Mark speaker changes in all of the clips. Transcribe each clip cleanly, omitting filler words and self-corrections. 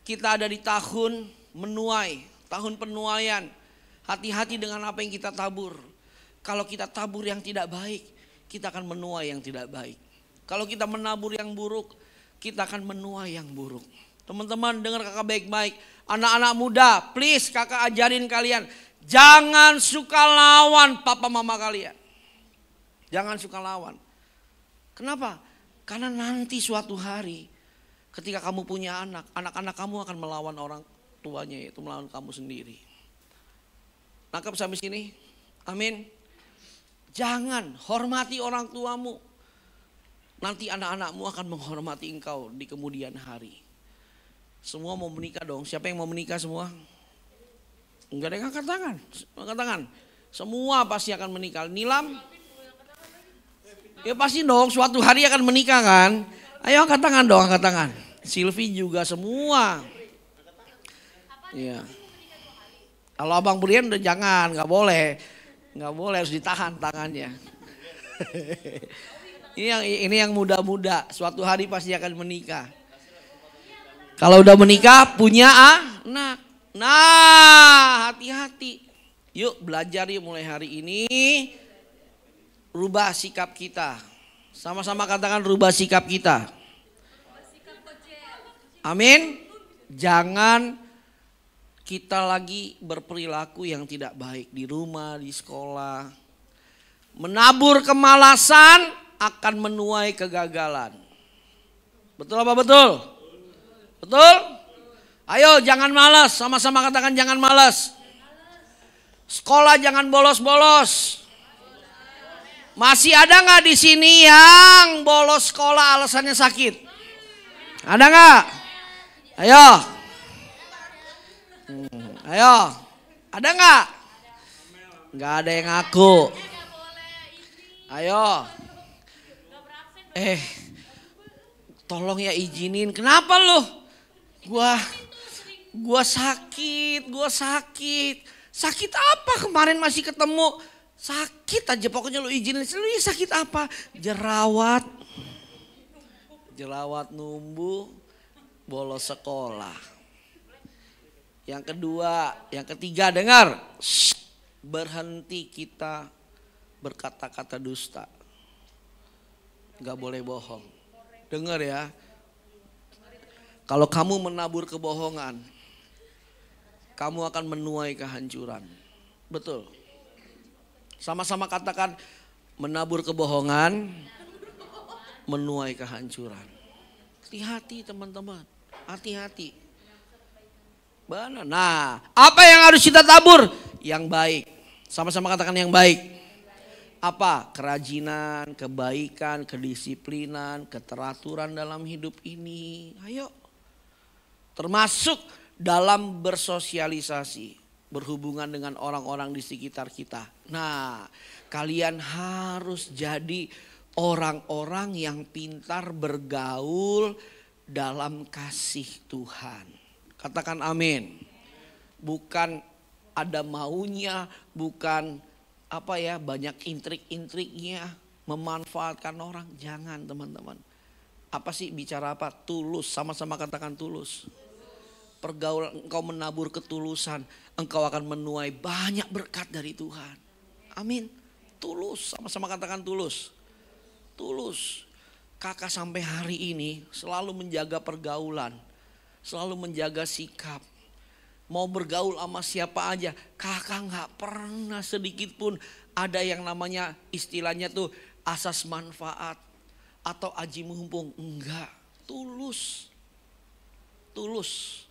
Speaker 1: kita ada di tahun menuai, tahun penuaian. Hati-hati dengan apa yang kita tabur. Kalau kita tabur yang tidak baik, kita akan menuai yang tidak baik. Kalau kita menabur yang buruk, kita akan menuai yang buruk. Teman-teman dengar kakak baik-baik. Anak-anak muda, please kakak ajarin kalian. Jangan suka lawan papa mama kalian. Jangan suka lawan. Kenapa? Karena nanti suatu hari ketika kamu punya anak, anak-anak kamu akan melawan orang tuanya, yaitu melawan kamu sendiri. Nangkep sampai sini? Amin. Jangan, hormati orang tuamu. Nanti anak-anakmu akan menghormati engkau di kemudian hari. Semua mau menikah dong. Siapa yang mau menikah semua? Enggak ada yang angkat tangan. Angkat tangan. Semua pasti akan menikah. Nilam? Ya pasti dong, suatu hari akan menikah kan. Ayo angkat tangan dong, angkat tangan. Silvi juga semua. Iya. Kalau Abang Brian udah jangan, nggak boleh. Nggak boleh, harus ditahan tangannya. Ini yang muda-muda, suatu hari pasti akan menikah. Kalau udah menikah punya anak. Nah, hati-hati. Yuk belajar yuk mulai hari ini. Rubah sikap kita. Sama-sama katakan rubah sikap kita. Amin. Jangan kita lagi berperilaku yang tidak baik di rumah, di sekolah. Menabur kemalasan akan menuai kegagalan. Betul apa betul? Betul? Ayo jangan malas, sama-sama katakan jangan malas. Sekolah jangan bolos-bolos. Masih ada nggak di sini yang bolos sekolah alasannya sakit? Ada nggak? Ayo. Ayo. Ada nggak? Nggak ada yang ngaku. Ayo. Tolong ya izinin. Kenapa lu? Gua sakit. Sakit apa? Kemarin masih ketemu. Sakit aja pokoknya lu izinin. Lu sakit apa? Jerawat numbuh, bolos sekolah. Yang kedua, yang ketiga dengar. Berhenti kita berkata-kata dusta. Gak boleh bohong. Dengar ya. Kalau kamu menabur kebohongan, kamu akan menuai kehancuran. Betul. Sama-sama katakan menabur kebohongan, menuai kehancuran. Hati-hati teman-teman, hati-hati. Benar. Nah, apa yang harus kita tabur? Yang baik. Sama-sama katakan yang baik. Apa? Kerajinan, kebaikan, kedisiplinan, keteraturan dalam hidup ini. Ayo. Termasuk dalam bersosialisasi. Berhubungan dengan orang-orang di sekitar kita. Nah, kalian harus jadi orang-orang yang pintar bergaul dalam kasih Tuhan. Katakan amin. Bukan ada maunya, bukan banyak intrik-intriknya, memanfaatkan orang. Jangan teman-teman. Apa sih bicara apa? Tulus, sama-sama katakan tulus. Pergaulan engkau menabur ketulusan, engkau akan menuai banyak berkat dari Tuhan. Amin. Tulus, sama-sama katakan tulus. Tulus. Kakak sampai hari ini selalu menjaga pergaulan, selalu menjaga sikap. Mau bergaul sama siapa aja, kakak gak pernah sedikit pun ada yang namanya istilahnya tuh asas manfaat atau aji mumpung. Enggak, tulus. Tulus.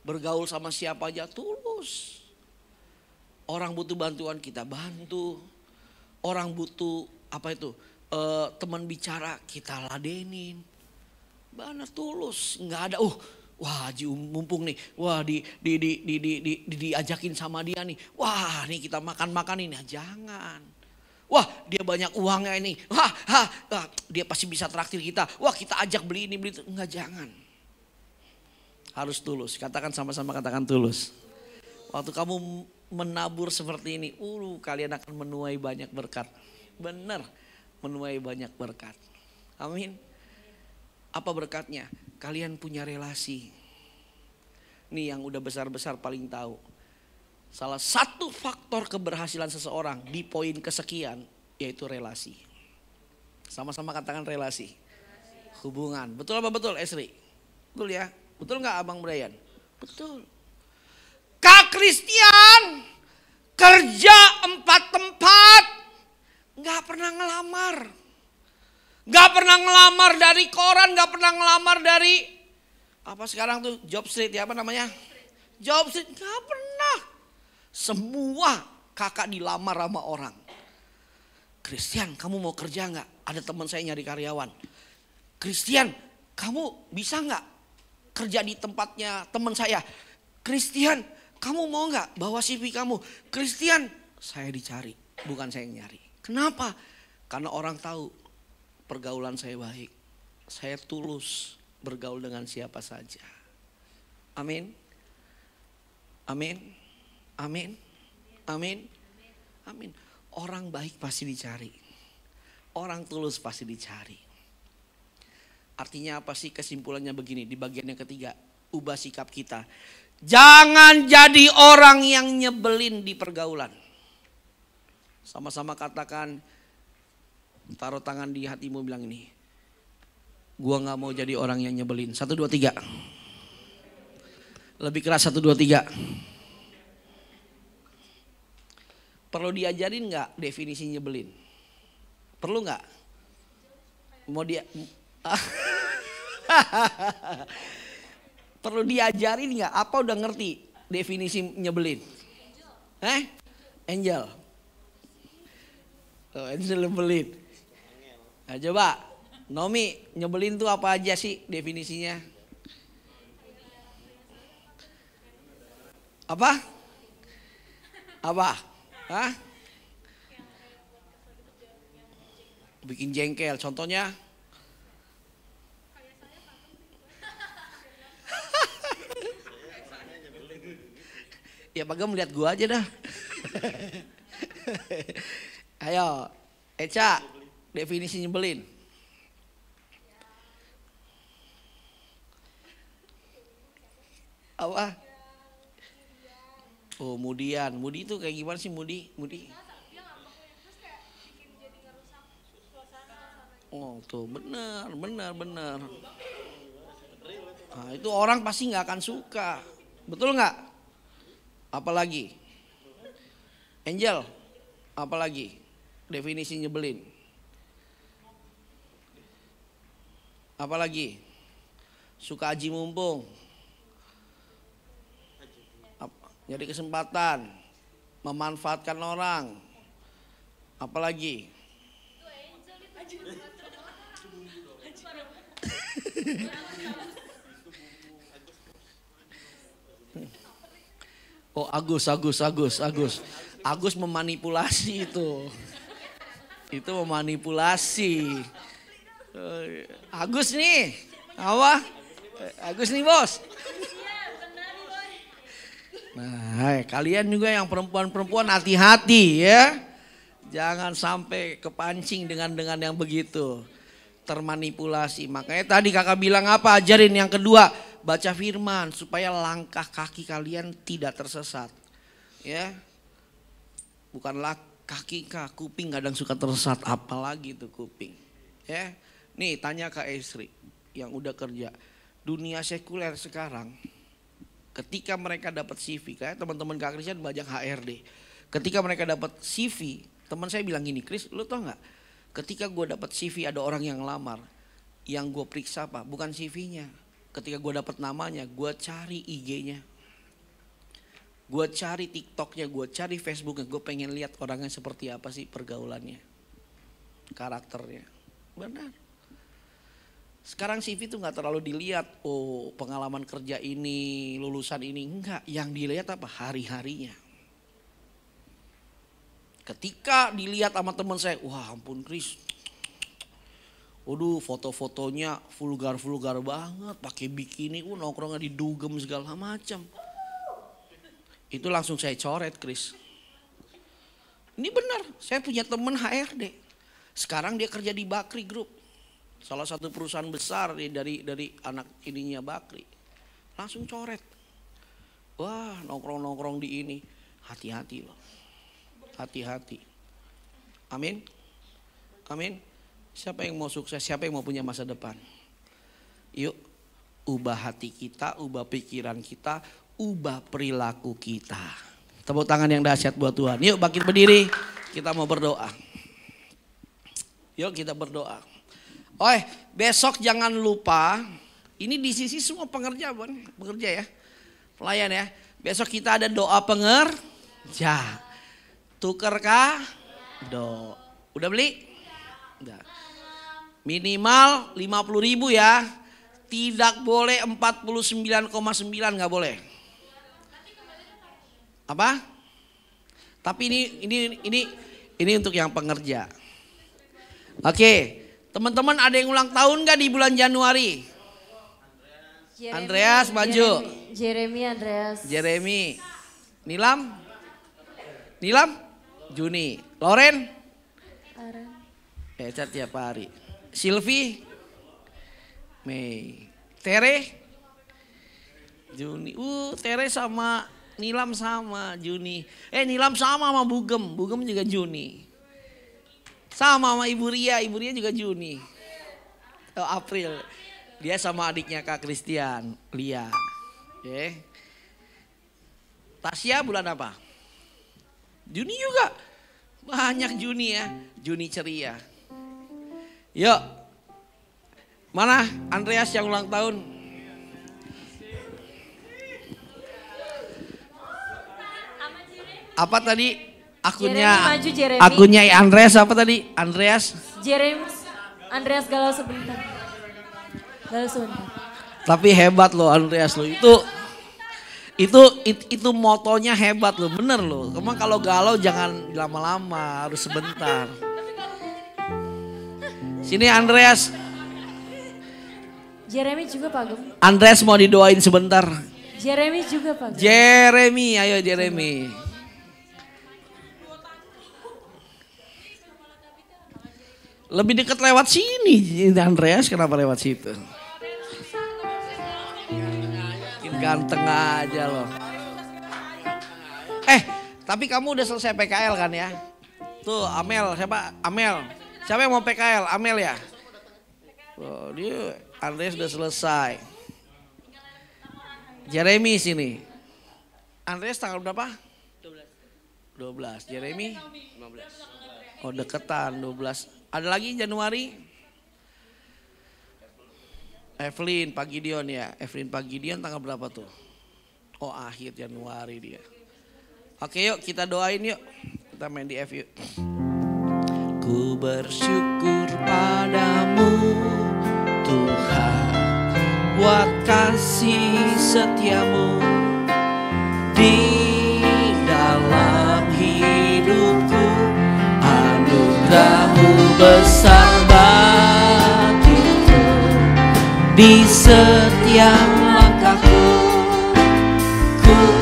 Speaker 1: Bergaul sama siapa aja tulus. Orang butuh bantuan kita bantu. Orang butuh teman bicara kita ladenin. Benar tulus. Nggak ada wah Haji mumpung nih. Wah diajakin sama dia nih. Wah nih kita makan-makan ini. Nah, jangan. Wah dia banyak uangnya ini. Wah dia pasti bisa traktir kita. Wah kita ajak beli ini beli itu. Enggak, jangan. Harus tulus. Katakan sama-sama katakan tulus. Waktu kamu menabur seperti ini, kalian akan menuai banyak berkat. Benar, menuai banyak berkat. Amin. Apa berkatnya? Kalian punya relasi. Nih yang udah besar-besar paling tahu. Salah satu faktor keberhasilan seseorang di poin kesekian yaitu relasi. Sama-sama katakan relasi. Hubungan. Betul apa betul Esri? Betul ya? Betul gak Abang Brian? Betul. Kak Christian kerja 4 tempat. Gak pernah ngelamar. Gak pernah ngelamar dari koran. Gak pernah ngelamar dari apa sekarang tuh job street ya, apa namanya? Job street. Gak pernah. Semua kakak dilamar sama orang. Christian kamu mau kerja gak? Ada teman saya nyari karyawan. Christian kamu bisa gak kerja di tempatnya teman saya? Christian kamu mau gak bawa CV kamu? Christian saya dicari, bukan saya yang nyari. Kenapa? Karena orang tahu pergaulan saya baik. Saya tulus bergaul dengan siapa saja. Amin. Amin. Amin. Amin. Amin. Orang baik pasti dicari. Orang tulus pasti dicari. Artinya apa sih kesimpulannya begini di bagian yang ketiga. Ubah sikap kita. Jangan jadi orang yang nyebelin di pergaulan. Sama-sama katakan, taruh tangan di hatimu bilang ini. Gua gak mau jadi orang yang nyebelin. 1, 2, 3. Lebih keras 1, 2, 3. Perlu diajarin gak definisi nyebelin? Perlu gak? Mau dia... Perlu diajarin gak? Apa udah ngerti definisi nyebelin? Angel. Oh, Angel nyebelin. Nah coba, Nomi nyebelin tuh apa aja sih definisinya? Apa? Apa? Hah? Bikin jengkel, contohnya? Ya Bagam lihat gua aja dah. Ayo, Eca, definisi nyebelin. Apa? Oh, Mudian. Mudi itu kayak gimana sih Mudi? Mudi? Oh, tuh benar. Nah, itu orang pasti nggak akan suka. Betul nggak? Apalagi? Angel, apalagi? Definisi nyebelin. Apalagi? Suka aji mumpung. Jadi kesempatan. Memanfaatkan orang. Apalagi? Oh Agus memanipulasi itu. Itu memanipulasi. Agus nih. Apa? Agus nih bos. Nah kalian juga yang perempuan-perempuan hati-hati ya. Jangan sampai kepancing dengan yang begitu. Termanipulasi. Makanya tadi kakak bilang apa? Ajarin yang kedua. Baca firman supaya langkah kaki kalian tidak tersesat. Ya. Bukanlah kaki kuping kadang suka tersesat, apalagi tuh kuping. Ya. Nih tanya Kak Esri yang udah kerja. Dunia sekuler sekarang ketika mereka dapat CV, kayak teman-teman Kak Christian banyak HRD. Ketika mereka dapat CV, teman saya bilang gini, Chris, lu tau nggak? Ketika gue dapat CV ada orang yang lamar, yang gue periksa apa? Bukan CV-nya. Ketika gue dapat namanya, gue cari IG-nya, gue cari TikTok-nya, gue cari Facebook-nya. Gue pengen lihat orangnya seperti apa sih pergaulannya, karakternya. Benar. Sekarang CV itu nggak terlalu dilihat. Oh pengalaman kerja ini, lulusan ini, enggak. Yang dilihat apa? Hari-harinya. Ketika dilihat sama teman saya, wah ampun Chris, waduh foto-fotonya vulgar banget, pakai bikini, nongkrongnya di dugem segala macam. Itu langsung saya coret Chris. Ini benar, saya punya teman HRD. Sekarang dia kerja di Bakri Group, salah satu perusahaan besar dari anak ininya Bakri. Langsung coret. Wah, nongkrong-nongkrong di ini. Hati-hati loh. Hati-hati. Amin. Amin. Siapa yang mau sukses? Siapa yang mau punya masa depan? Yuk, ubah hati kita, ubah pikiran kita, ubah perilaku kita. Tepuk tangan yang dahsyat buat Tuhan. Yuk bangkit berdiri, kita mau berdoa. Yuk kita berdoa. Besok jangan lupa, ini di sisi semua pengerja ya. Pelayan ya. Besok kita ada doa pengerja. Tuker kado. Udah beli? Udah. Minimal 50.000 ya. Tidak boleh 49,9, nggak boleh. Apa? Tapi ini untuk yang pengerja. Oke, teman-teman ada yang ulang tahun nggak di bulan Januari? Andreas maju. Jeremy. Nilam? Juni. Loren? Cat tiap hari. Silvi? Mei. Tere? Juni. Tere sama Nilam sama Juni. Nilam sama Bugem. Bugem juga Juni. Sama Ibu Ria juga Juni. April. Dia sama adiknya Kak Christian, Lia. Tasya bulan apa? Juni juga. Banyak Juni ya. Juni ceria. Yuk. Mana Andreas yang ulang tahun? Apa tadi? Akunnya Andreas apa tadi? Andreas
Speaker 2: galau sebentar.
Speaker 1: Tapi hebat loh Andreas loh. Itu motonya hebat loh, bener loh. Emang kalau galau jangan lama-lama, harus sebentar. Sini Andreas.
Speaker 2: Jeremy juga Pak Gem.
Speaker 1: Andreas mau didoain sebentar.
Speaker 2: Jeremy juga Pak Gem.
Speaker 1: Jeremy, ayo Jeremy. Lebih dekat lewat sini Andreas, kenapa lewat situ? Ganteng aja loh. Tapi kamu udah selesai PKL kan ya? Tuh Amel, siapa? Amel. Siapa yang mau PKL? Amel ya? Dia Andreas udah selesai. Jeremy sini. Andreas tanggal berapa? 12. Jeremy? 15. Deketan 12. Ada lagi Januari? Evelyn Pagidion ya. Evelyn Pagidion tanggal berapa tuh? Akhir Januari dia. Oke yuk kita doain yuk. Kita main di F yuk. Ku bersyukur padamu Tuhan, buat kasih setiamu di dalam hidupku. Anugerahmu besar bagiku di setiap langkahku.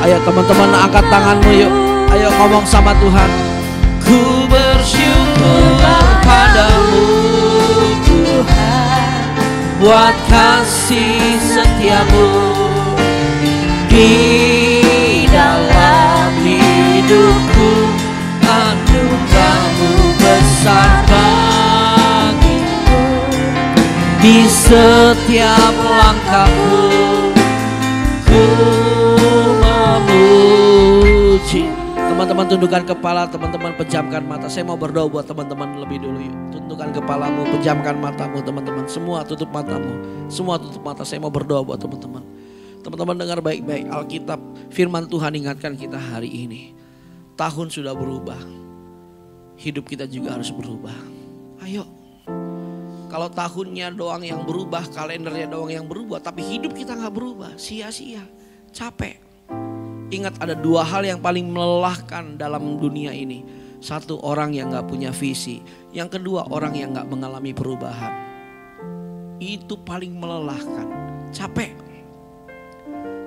Speaker 1: Ayo teman-teman angkat tanganmu yuk. Ayo ngomong sama Tuhan. Ku bersyukur padamu Tuhan, buat kasih setiamu di dalam hidupku. Anugerahmu besar bagiku di setiap langkahku. Ku memuji. Teman-teman tundukkan kepala, teman-teman pejamkan mata. Saya mau berdoa buat teman-teman lebih dulu yuk. Tundukkan kepalamu, pejamkan matamu teman-teman. Semua tutup matamu, semua tutup mata. Saya mau berdoa buat teman-teman. Teman-teman dengar baik-baik Alkitab, firman Tuhan ingatkan kita hari ini. Tahun sudah berubah, hidup kita juga harus berubah. Ayo. Kalau tahunnya doang yang berubah, kalendernya doang yang berubah, tapi hidup kita gak berubah, sia-sia, capek. Ingat ada dua hal yang paling melelahkan dalam dunia ini. Satu, orang yang gak punya visi. Yang kedua, orang yang gak mengalami perubahan. Itu paling melelahkan, capek.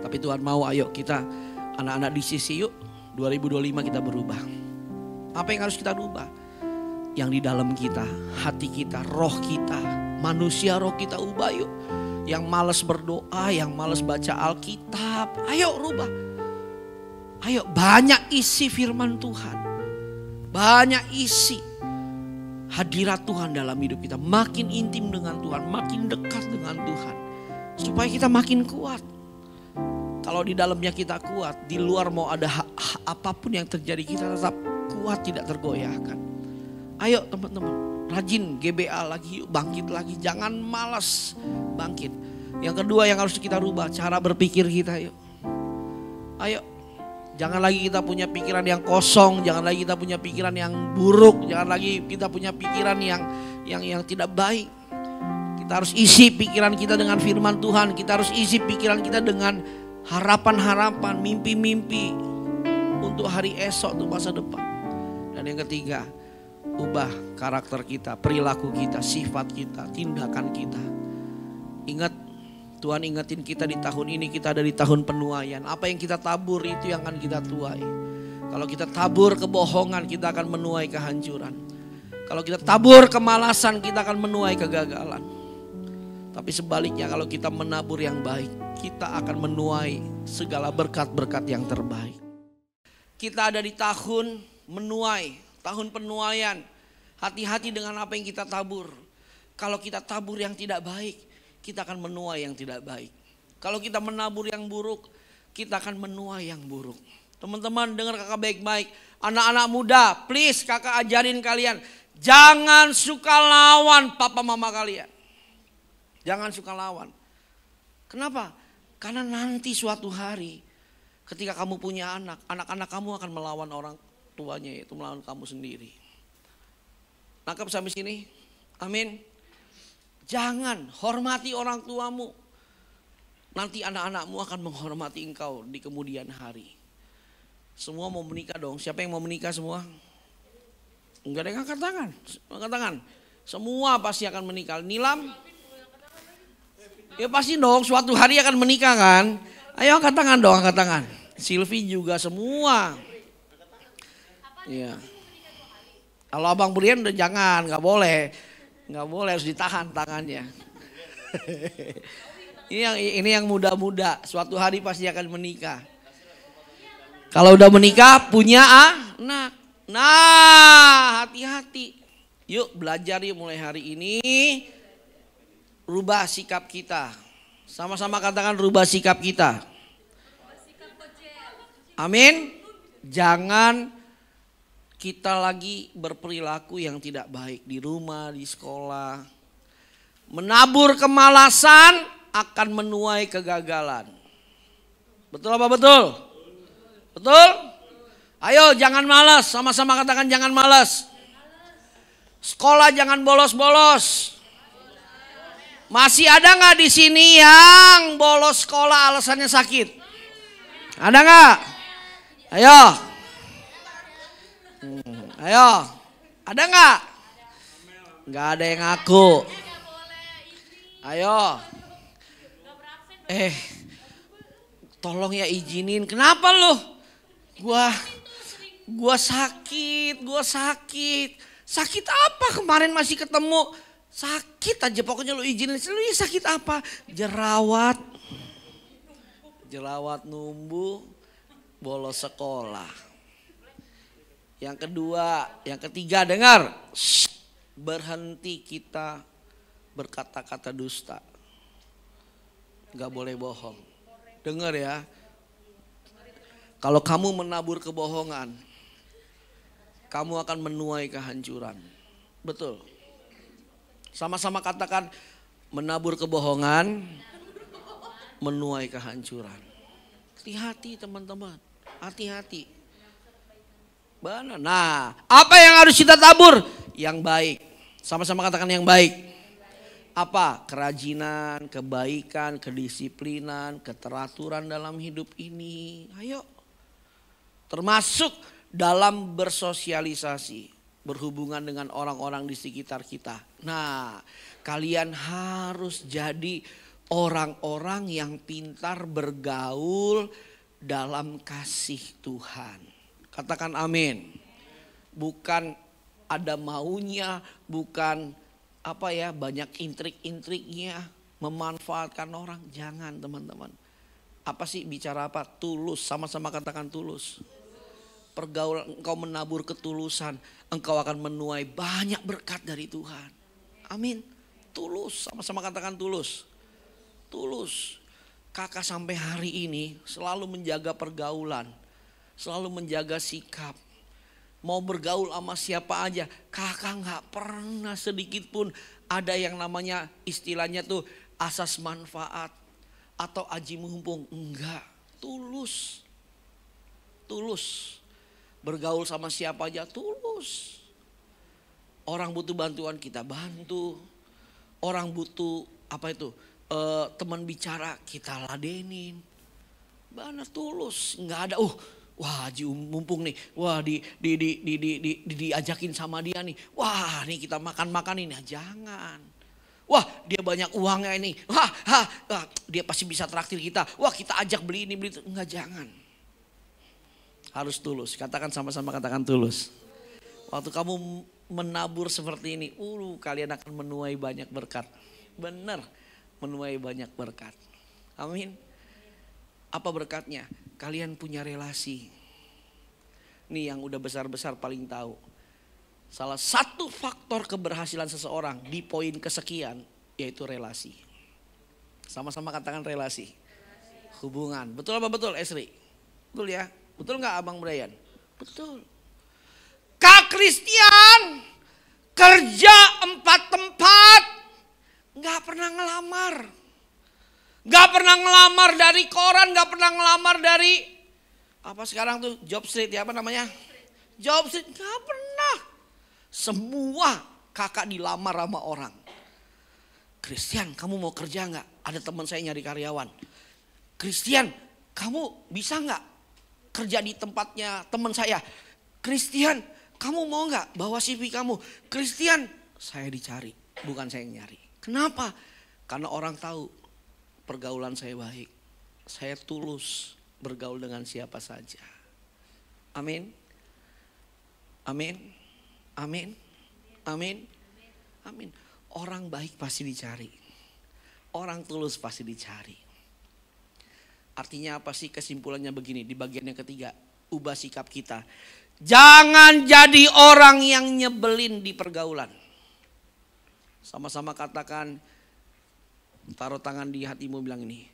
Speaker 1: Tapi Tuhan mau ayo kita anak-anak di sisi yuk. 2025 kita berubah. Apa yang harus kita ubah? Yang di dalam kita, hati kita, roh kita, manusia roh kita ubah yuk. Yang malas berdoa, yang malas baca Alkitab, ayo rubah. Ayo banyak isi firman Tuhan. Banyak isi hadirat Tuhan dalam hidup kita. Makin intim dengan Tuhan, makin dekat dengan Tuhan. Supaya kita makin kuat. Kalau di dalamnya kita kuat, di luar mau ada apapun yang terjadi, kita tetap kuat, tidak tergoyahkan. Ayo teman-teman, rajin GBA lagi, yuk bangkit lagi. Jangan malas bangkit. Yang kedua yang harus kita rubah, cara berpikir kita yuk. Ayo, jangan lagi kita punya pikiran yang kosong, jangan lagi kita punya pikiran yang buruk, jangan lagi kita punya pikiran yang tidak baik. Kita harus isi pikiran kita dengan firman Tuhan, kita harus isi pikiran kita dengan harapan-harapan, mimpi-mimpi untuk hari esok, untuk masa depan. Dan yang ketiga, ubah karakter kita, perilaku kita, sifat kita, tindakan kita. Ingat, Tuhan ingetin kita di tahun ini, kita ada di tahun penuaian. Apa yang kita tabur itu yang akan kita tuai. Kalau kita tabur kebohongan, kita akan menuai kehancuran. Kalau kita tabur kemalasan, kita akan menuai kegagalan. Tapi sebaliknya, kalau kita menabur yang baik, kita akan menuai segala berkat-berkat yang terbaik. Kita ada di tahun menuai, tahun penuaian. Hati-hati dengan apa yang kita tabur. Kalau kita tabur yang tidak baik, kita akan menuai yang tidak baik. Kalau kita menabur yang buruk, kita akan menuai yang buruk. Teman-teman dengar kakak baik-baik. Anak-anak muda, please kakak ajarin kalian. Jangan suka lawan papa mama kalian. Jangan suka lawan. Kenapa? Karena nanti suatu hari ketika kamu punya anak, anak-anak kamu akan melawan orang tuanya, yaitu melawan kamu sendiri. Nangkep sampai sini? Amin. Jangan, hormati orang tuamu. Nanti anak-anakmu akan menghormati engkau di kemudian hari. Semua mau menikah dong. Siapa yang mau menikah semua? Enggak ada yang angkat tangan. Angkat tangan. Semua pasti akan menikah. Nilam? Ya pasti dong, suatu hari akan menikah kan. Ayo angkat tangan dong, angkat tangan. Silvi juga semua. Iya. Kalau Abang Brian udah jangan, nggak boleh. Nggak boleh, harus ditahan tangannya. Ini yang muda-muda, suatu hari pasti akan menikah. Kalau udah menikah punya anak. Nah, hati-hati. Yuk belajar yuk mulai hari ini. Rubah sikap kita. Sama-sama katakan rubah sikap kita. Amin. Jangan kita lagi berperilaku yang tidak baik di rumah, di sekolah. Menabur kemalasan akan menuai kegagalan. Betul apa betul? Betul? Ayo jangan malas, sama-sama katakan jangan malas. Sekolah jangan bolos-bolos. Masih ada nggak di sini yang bolos sekolah alasannya sakit? Ada nggak? Ayo. Ayo. Ada nggak? Nggak ada yang ngaku. Ayo. Tolong ya izinin. Kenapa lu? Gua sakit. Sakit apa kemarin masih ketemu? Sakit aja pokoknya lu izinin. Lu sakit apa? Jerawat numbuh, bolos sekolah. Yang kedua, yang ketiga dengar. Berhenti kita berkata-kata dusta. Gak boleh bohong. Dengar ya. Kalau kamu menabur kebohongan, kamu akan menuai kehancuran. Betul. Sama-sama katakan menabur kebohongan, menuai kehancuran. Hati-hati teman-teman, hati-hati. Benar. Nah, apa yang harus kita tabur? Yang baik. Sama-sama katakan yang baik. Apa? Kerajinan, kebaikan, kedisiplinan, keteraturan dalam hidup ini. Ayo. Termasuk dalam bersosialisasi. Berhubungan dengan orang-orang di sekitar kita. Nah, kalian harus jadi orang-orang yang pintar bergaul dalam kasih Tuhan. Katakan amin. Bukan ada maunya, bukan banyak intrik-intriknya, memanfaatkan orang. Jangan teman-teman. Apa sih bicara apa? Tulus, sama-sama katakan tulus. Pergaulan engkau menabur ketulusan, engkau akan menuai banyak berkat dari Tuhan. Amin. Tulus, sama-sama katakan tulus. Tulus. Kakak sampai hari ini selalu menjaga pergaulan, selalu menjaga sikap. Mau bergaul sama siapa aja, kakak gak pernah sedikit pun ada yang namanya istilahnya tuh asas manfaat atau aji mumpung. Enggak, tulus. Tulus. Bergaul sama siapa aja tulus. Orang butuh bantuan kita bantu. Orang butuh apa itu? Teman bicara kita ladenin. Benar tulus, nggak ada. Wah Haji mumpung nih. Wah diajakin sama dia nih. Wah nih kita makan-makan ini. Jangan. Wah dia banyak uangnya ini. Wah, dia pasti bisa traktir kita. Wah kita ajak beli ini beli itu. Enggak, jangan. Harus tulus. Katakan sama-sama katakan tulus. Waktu kamu menabur seperti ini, kalian akan menuai banyak berkat. Benar, menuai banyak berkat. Amin. Apa berkatnya? Kalian punya relasi. Nih yang udah besar-besar paling tahu. Salah satu faktor keberhasilan seseorang di poin kesekian yaitu relasi. Sama-sama katakan relasi. Hubungan. Betul apa betul Esri? Betul ya? Betul gak Abang Brian? Betul. Kak Christian kerja 4 tempat. Gak pernah ngelamar. Gak pernah ngelamar dari koran. Gak pernah ngelamar dari apa sekarang tuh job street ya apa namanya? Job street gak pernah. Semua kakak dilamar sama orang. Christian kamu mau kerja gak? Ada teman saya nyari karyawan. Christian kamu bisa gak kerja di tempatnya teman saya? Christian kamu mau gak bawa CV kamu? Christian saya dicari bukan saya yang nyari. Kenapa? Karena orang tahu pergaulan saya baik. Saya tulus bergaul dengan siapa saja. Amin. Amin. Amin. Amin. Amin. Orang baik pasti dicari. Orang tulus pasti dicari. Artinya apa sih kesimpulannya begini di bagian yang ketiga. Ubah sikap kita. Jangan jadi orang yang nyebelin di pergaulan. Sama-sama katakan, taruh tangan di hatimu bilang ini.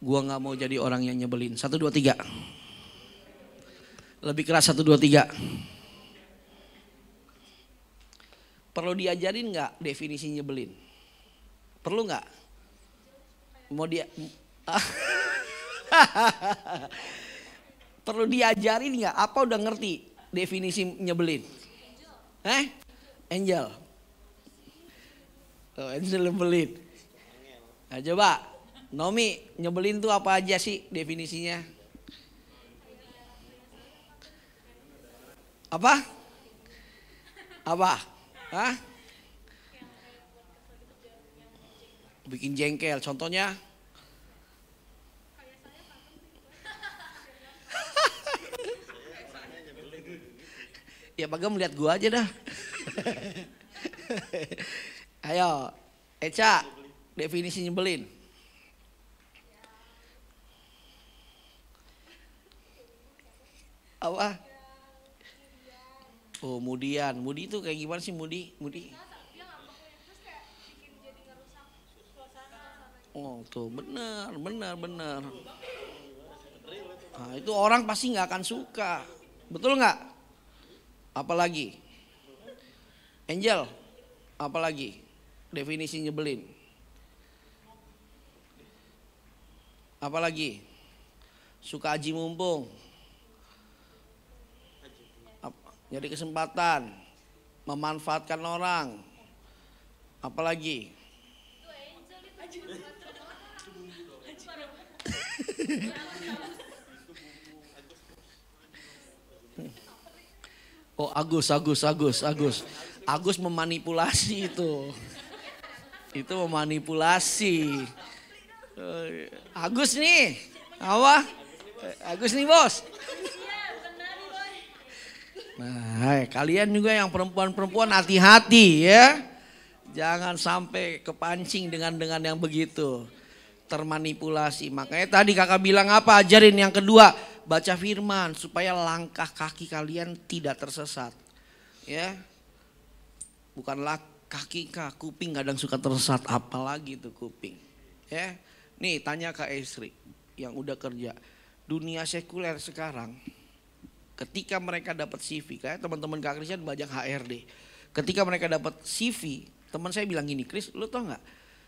Speaker 1: Gua gak mau jadi orang yang nyebelin. 1, 2, 3. Lebih keras 1, 2, 3. Perlu diajarin gak definisi nyebelin? Perlu gak? Mau dia... Perlu diajarin gak? Apa udah ngerti definisi nyebelin? Angel. Angel nyebelin. Nah coba Nomi, nyebelin tuh apa aja sih definisinya? Apa? Apa? Hah? Bikin jengkel, contohnya? Ya Pak Gem lihat gua aja dah. Ayo, Eca, definisi nyebelin. Apa? Oh, Mudian. Mudi itu kayak gimana sih Mudi? Oh, tuh benar. Nah, itu orang pasti nggak akan suka. Betul nggak? Apalagi? Angel, apalagi? Definisi nyebelin. Apalagi? Suka aji mumpung. Jadi kesempatan, memanfaatkan orang, apalagi? Oh Agus memanipulasi itu memanipulasi. Agus nih, apa? Agus nih bos. Nah, kalian juga yang perempuan-perempuan hati-hati ya. Jangan sampai kepancing dengan yang begitu. termanipulasi. Makanya tadi kakak bilang apa? Ajarin yang kedua, baca firman supaya langkah kaki kalian tidak tersesat. Ya, bukanlah kaki kuping kadang suka tersesat, apalagi itu kuping. Ya, nih tanya ke istri yang udah kerja. Dunia sekuler sekarang, ketika mereka dapat CV, kayak teman-teman Kak Christian banyak HRD. Ketika mereka dapat CV, teman saya bilang gini, Chris, lu tau nggak?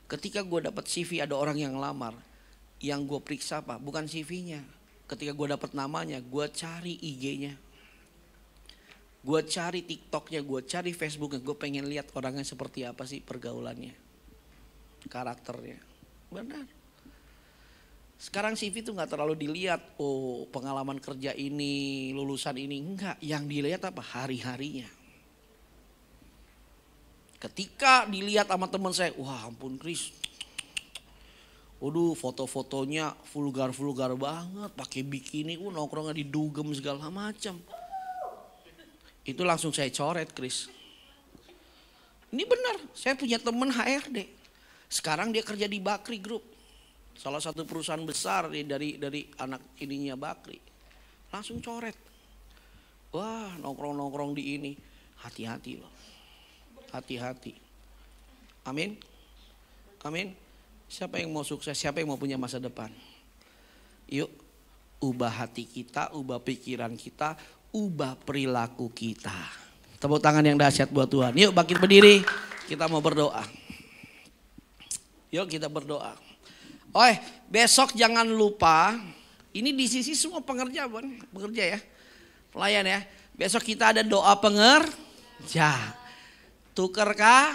Speaker 1: Ketika gue dapat CV ada orang yang lamar, yang gue periksa apa? Bukan CV-nya. Ketika gue dapat namanya, gue cari IG-nya, gue cari TikTok-nya, gue cari Facebook-nya. Gue pengen lihat orangnya seperti apa sih pergaulannya, karakternya. Benar. Sekarang CV itu nggak terlalu dilihat. Oh, pengalaman kerja ini, lulusan ini, enggak. Yang dilihat apa? Hari-harinya. Ketika dilihat sama teman saya, wah ampun Chris, waduh foto-fotonya vulgar banget, pakai bikini, nongkrongnya di dugem segala macam. Itu langsung saya coret Chris. Ini benar, saya punya teman HRD. Sekarang dia kerja di Bakri Group, salah satu perusahaan besar dari anak ininya Bakri. Langsung coret. Wah nongkrong di ini, hati-hati loh. Hati-hati. Amin. Amin. Siapa yang mau sukses? Siapa yang mau punya masa depan? Yuk, ubah hati kita, ubah pikiran kita, ubah perilaku kita. Tepuk tangan yang dahsyat buat Tuhan. Yuk bangkit berdiri, kita mau berdoa. Yuk kita berdoa. Besok jangan lupa, ini di sisi semua pekerja ya, pelayan ya. Besok kita ada doa pengerja. Tuker kah?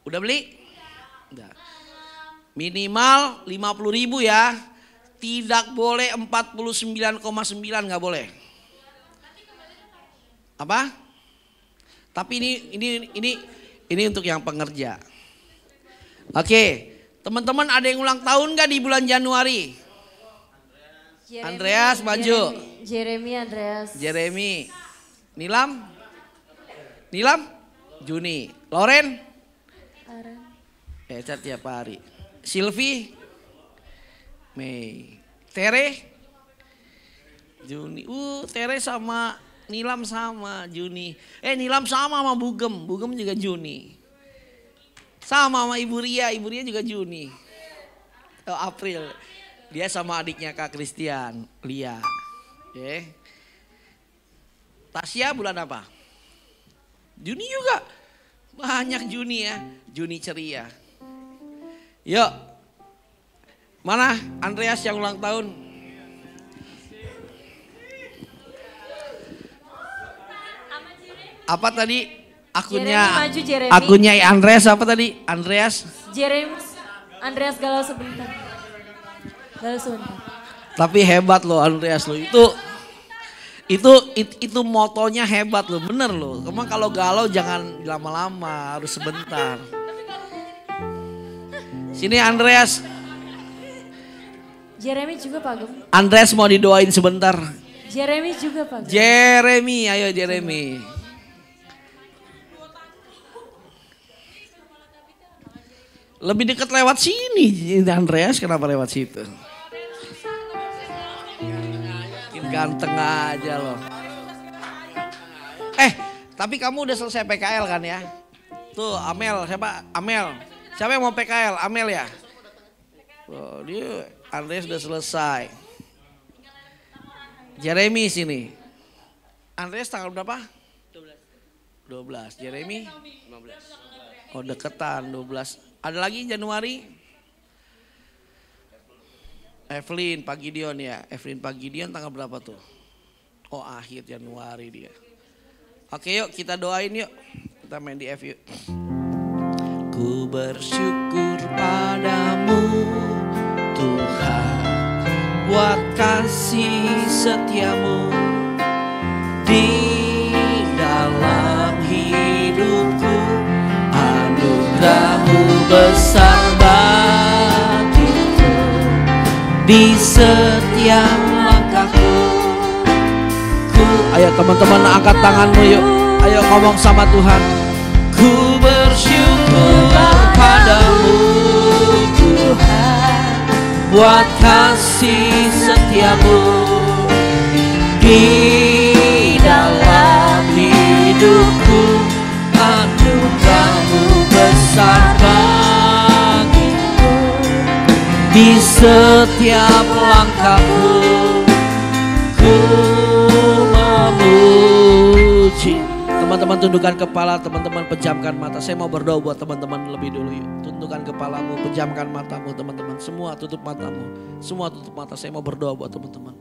Speaker 1: Udah beli? Udah. Minimal 50.000 ya. Tidak boleh 49,9, nggak boleh. Apa? Tapi ini untuk yang pengerja. Oke, teman-teman ada yang ulang tahun nggak di bulan Januari? Andreas maju. Jeremy. Nilam? Juni. Loren? Cat tiap hari. Silvi? Mei. Tere? Juni. Tere sama Nilam sama Juni. Nilam sama Bugem. Bugem juga Juni. Sama Ibu Ria juga Juni. April. Dia sama adiknya Kak Christian, Lia. Tasya bulan apa? Juni juga. Banyak Juni ya. Juni ceria. Yuk. Mana Andreas yang ulang tahun? Apa tadi? Akunnya Andreas apa tadi? Andreas
Speaker 2: galau sebentar.
Speaker 1: Tapi hebat loh Andreas loh. Itu motonya hebat loh, bener loh. Emang kalau galau jangan lama-lama, harus sebentar. Sini Andreas.
Speaker 2: Jeremy juga Pak Gem.
Speaker 1: Andreas mau didoain sebentar.
Speaker 2: Jeremy juga Pak Gem.
Speaker 1: Jeremy, ayo Jeremy. Lebih dekat lewat sini Andreas, kenapa lewat situ? Ganteng aja loh. Tapi kamu udah selesai PKL kan ya? Tuh Amel, siapa? Amel. Siapa yang mau PKL? Amel ya? Oh, dia Andreas udah selesai. Jeremy sini. Andreas tanggal berapa? 12. Jeremy? 15. Oh deketan 12. Ada lagi Januari? Evelyn Pagidion ya. Evelyn Pagidion tanggal berapa tuh? Oh akhir Januari dia. Oke yuk kita doain yuk. Kita main di F yuk. Ku bersyukur padamu Tuhan, buat kasih setiamu di dalam hidupku. Anugerahmu besar bagiku di setiap langkahku. Ayo teman-teman angkat tanganmu yuk. Ayo ngomong sama Tuhan. Ku bersyukur padamu Tuhan, buat kasih setiamu di dalam hidupku. Anugerahmu besar bagiku, di setiap langkahku ku memuji. Teman-teman tundukkan kepala, teman-teman pejamkan mata. Saya mau berdoa buat teman-teman lebih dulu yuk. Tundukkan kepalamu, pejamkan matamu teman-teman. Semua tutup matamu, semua tutup mata. Saya mau berdoa buat teman-teman.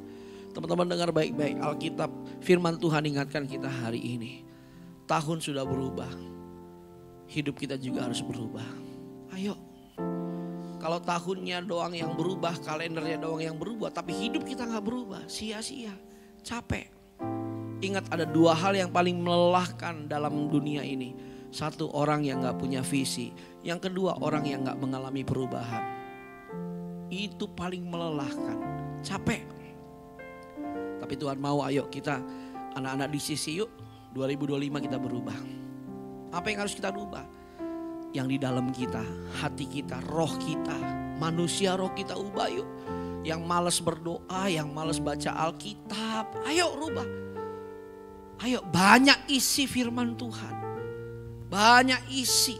Speaker 1: Teman-teman dengar baik-baik, Alkitab firman Tuhan ingatkan kita hari ini. Tahun sudah berubah, hidup kita juga harus berubah. Ayo, kalau tahunnya doang yang berubah, kalendernya doang yang berubah, tapi hidup kita gak berubah, sia-sia, capek. Ingat ada dua hal yang paling melelahkan dalam dunia ini. Satu, orang yang gak punya visi. Yang kedua, orang yang gak mengalami perubahan. Itu paling melelahkan, capek. Tapi Tuhan mau, ayo kita anak-anak di sisi yuk, 2025 kita berubah. Apa yang harus kita rubah? Yang di dalam kita, hati kita, roh kita, manusia roh kita ubah yuk. Yang malas berdoa, yang malas baca Alkitab, ayo rubah. Ayo banyak isi firman Tuhan. Banyak isi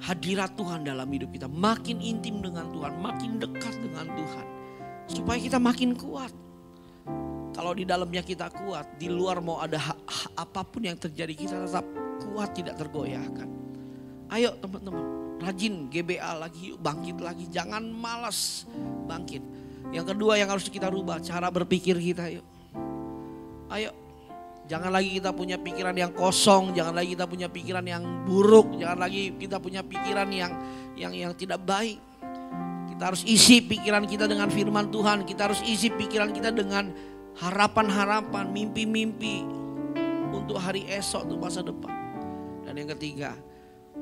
Speaker 1: hadirat Tuhan dalam hidup kita. Makin intim dengan Tuhan, makin dekat dengan Tuhan. Supaya kita makin kuat. Kalau di dalamnya kita kuat, di luar mau ada apapun yang terjadi kita tetap kuat, tidak tergoyahkan. Ayo teman-teman, rajin GBA lagi, yuk bangkit lagi. Jangan malas bangkit. Yang kedua yang harus kita rubah, cara berpikir kita yuk. Ayo. Jangan lagi kita punya pikiran yang kosong, jangan lagi kita punya pikiran yang buruk, jangan lagi kita punya pikiran yang tidak baik. Kita harus isi pikiran kita dengan firman Tuhan, kita harus isi pikiran kita dengan harapan-harapan, mimpi-mimpi untuk hari esok, untuk masa depan. Dan yang ketiga,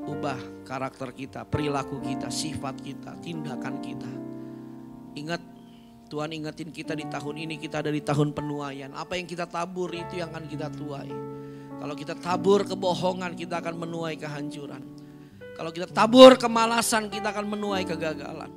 Speaker 1: ubah karakter kita, perilaku kita, sifat kita, tindakan kita. Ingat, Tuhan ingetin kita di tahun ini kita ada di tahun penuaian. Apa yang kita tabur itu yang akan kita tuai. Kalau kita tabur kebohongan kita akan menuai kehancuran. Kalau kita tabur kemalasan kita akan menuai kegagalan.